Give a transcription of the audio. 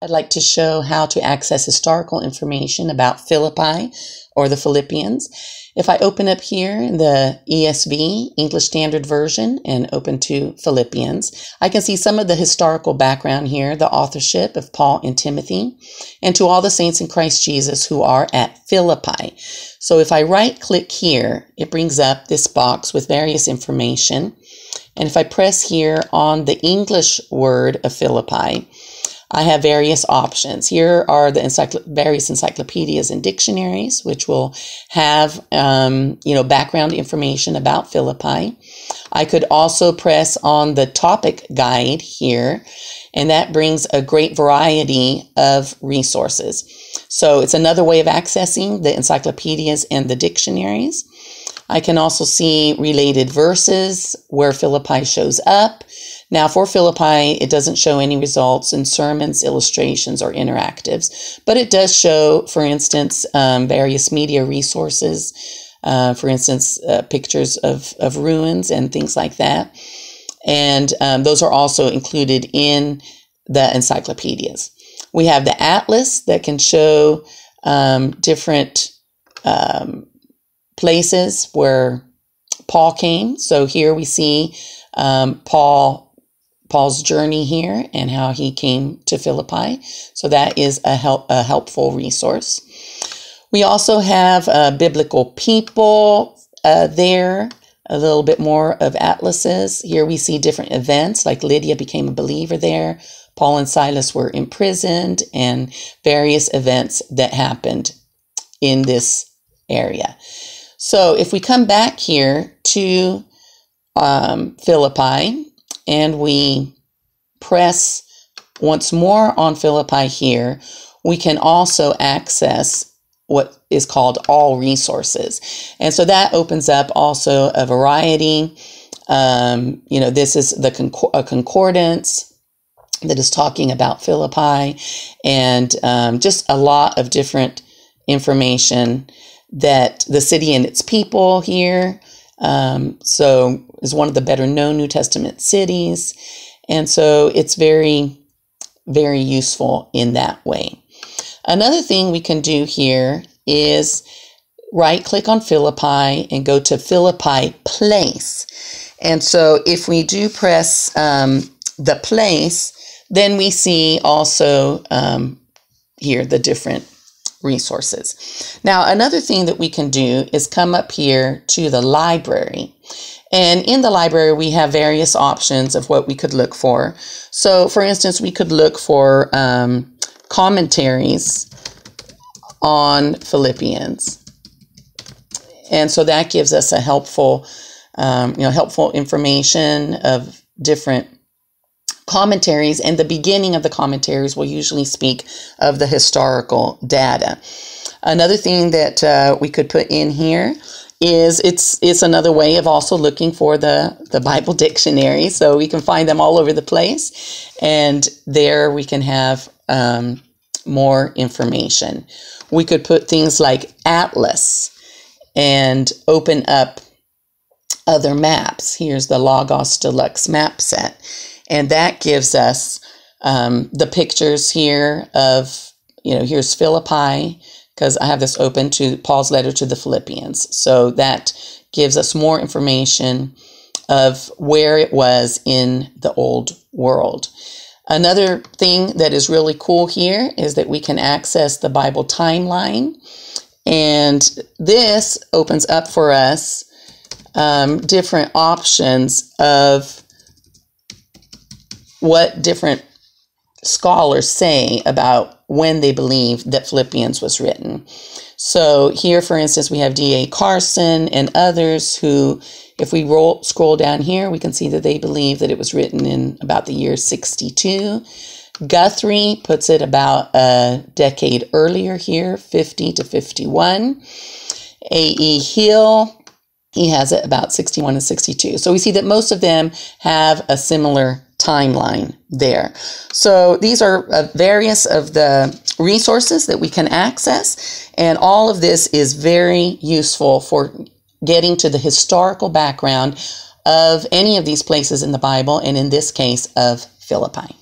I'd like to show how to access historical information about Philippi or the Philippians. If I open up here in the ESV, English Standard Version, and open to Philippians, I can see some of the historical background here, the authorship of Paul and Timothy, and to all the saints in Christ Jesus who are at Philippi. So if I right-click here, it brings up this box with various information. And if I press here on the English word of Philippi, I have various options. Here are the various encyclopedias and dictionaries, which will have, background information about Philippi. I could also press on the topic guide here, and that brings a great variety of resources. So it's another way of accessing the encyclopedias and the dictionaries. I can also see related verses where Philippi shows up. Now for Philippi, it doesn't show any results in sermons, illustrations, or interactives, but it does show, for instance, various media resources, for instance, pictures of ruins and things like that. And those are also included in the encyclopedias. We have the atlas that can show different places where Paul came. So here we see Paul's journey here and how he came to Philippi. So that is a helpful resource. We also have biblical people there, a little bit more of atlases. Here we see different events, like Lydia became a believer there. Paul and Silas were imprisoned, and various events that happened in this area. So if we come back here to Philippi, and we press once more on Philippi here, we can also access what is called all resources. And so that opens up also a variety. This is a concordance that is talking about Philippi, and just a lot of different information that the city and its people here. So is one of the better known New Testament cities. And so it's very, very useful in that way. Another thing we can do here is right click on Philippi and go to Philippi place. And so if we do press the place, then we see also here the different resources. Now, another thing that we can do is come up here to the library. And in the library, we have various options of what we could look for. So, for instance, we could look for commentaries on Philippians. And so that gives us a helpful information of different commentaries, and the beginning of the commentaries will usually speak of the historical data. Another thing that we could put in here is it's another way of also looking for the Bible dictionary. So we can find them all over the place, and there we can have more information. We could put things like atlas and open up other maps. Here's the Logos Deluxe map set. And that gives us the pictures here of, here's Philippi, because I have this open to Paul's letter to the Philippians. So that gives us more information of where it was in the old world. Another thing that is really cool here is that we can access the Bible timeline. And this opens up for us different options of what different scholars say about when they believe that Philippians was written. So here, for instance, we have D.A. Carson and others who, if we scroll down here, we can see that they believe that it was written in about the year 62. Guthrie puts it about a decade earlier here, 50 to 51. A.E. Hill, he has it about 61 and 62. So we see that most of them have a similar timeline there. So these are various of the resources that we can access, and all of this is very useful for getting to the historical background of any of these places in the Bible, and in this case of Philippi.